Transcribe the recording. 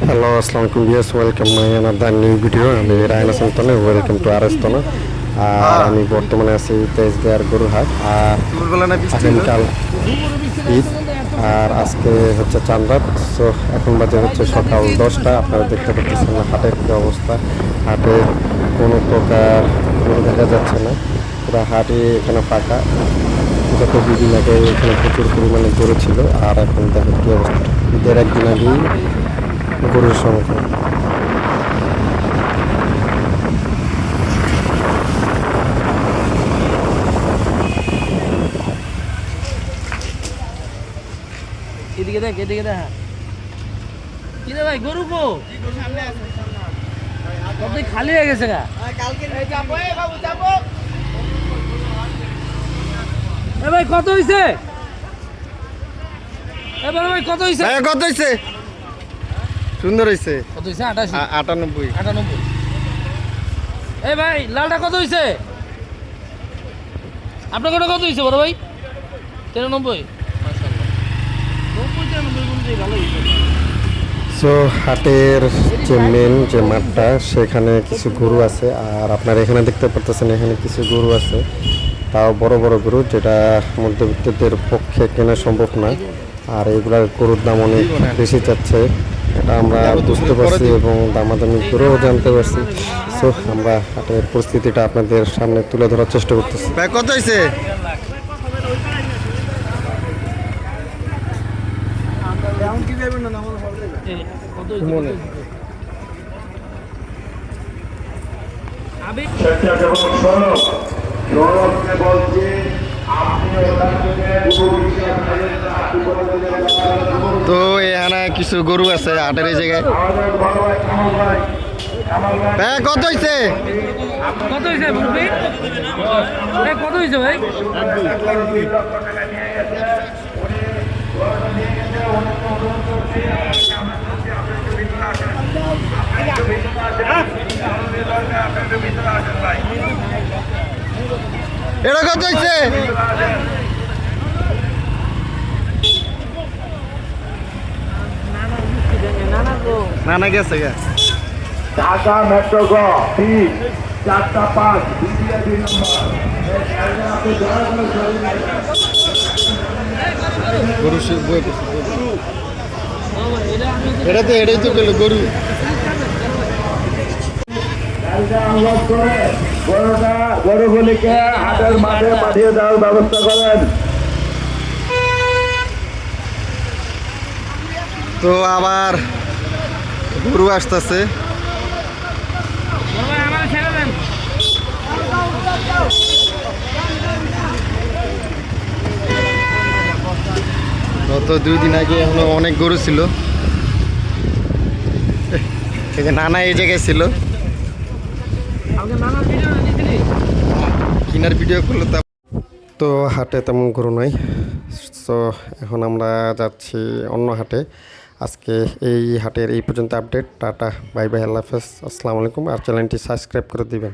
Hello, Assalamualaikum viewers. Welcome to another new video. আমি রায়না সন্তান। Welcome to আরএসতনা। আর আমি বর্তমানে আছি তেজগাঁর গরুহাট। আর আগামীকাল ঈদ আর আজকে হচ্ছে চাঁদ রাত। সো এখন বাজে হচ্ছে সকাল 10টা। আপনারা দেখতে পাচ্ছেন হাটের কী অবস্থা। হাটে কোনো প্রকার গরু দেখা যাচ্ছে না, পুরো হাটই এখানে ফাঁকা। গত দুদিন আগে এখানে প্রচুর পরিমাণে গরু ছিল, আর এখন দেখেন কী অবস্থা। ঈদের একদিন আগেই গরুর সংখ্যা। এদিকে দেখ, এদিকে দেখ। কি রে ভাই, গরু কো? সবই খালি হয়ে গেছে গা। এ ভাই কত হইছে? এ বড় ভাই কত হইছে? কত হইছে? সুন্দর হইছে। কত হইছে? 88 98 98। এ ভাই লালটা কত হইছে? আপনার কত হইছে বড় ভাই? 93। মাশাআল্লাহ। 90 93 গুণ দিয়ে ভালো হইছে। সো হাটের যে মেন যে মাঠটা, সেখানে কিছু গরু আছে। আর আপনারা এখানে দেখতে পারতেছেন এখানে কিছু গরু আছে, তাও বড় বড় গরু, যেটা মধ্যবিত্তদের পক্ষে কেনা সম্ভব না। আর এগুলার গরুর দাম অনেক বেশি চাচ্ছে, এটা আমরা বুঝতে পারছি এবং দামাদামি করেও জানতে পারছি। সো আমরা হাটের পরিস্থিতিটা আপনাদের সামনে তুলে ধরার চেষ্টা করতেছি। কত হয়েছে? তো এখানে কিছু গরু আছে হাটের এই জায়গায়। কত হয়েছে? কত হইছে মুরব্বি? কত হইছে ভাই? এটা কত হয়েছে? নানা গেছে গা। ঢাকা মেট্রো গ 4টা 5 দ্বিতীয় 2 নম্বর। গরু এটাই তো গেল গরু। গরুগুলিকে হাটের মাঠে পাঠিয়ে দেওয়ার ব্যবস্থা করেন। তো আবার গরু আসতেছে। গত 2 দিন আগে এখনো অনেক গরু ছিল। এই যে নানা এই জায়গায় ছিল, কিনার ভিডিও করলো। তো হাটে তেমন গরু নাই। সো এখন আমরা যাচ্ছি অন্য হাটে। আজকে এই হাটের এই পর্যন্ত আপডেট। টাটা, বাই বাই, আল্লাহ হাফেজ, আসসালামু আলাইকুম। আর চ্যানেলটি সাবস্ক্রাইব করে দিবেন।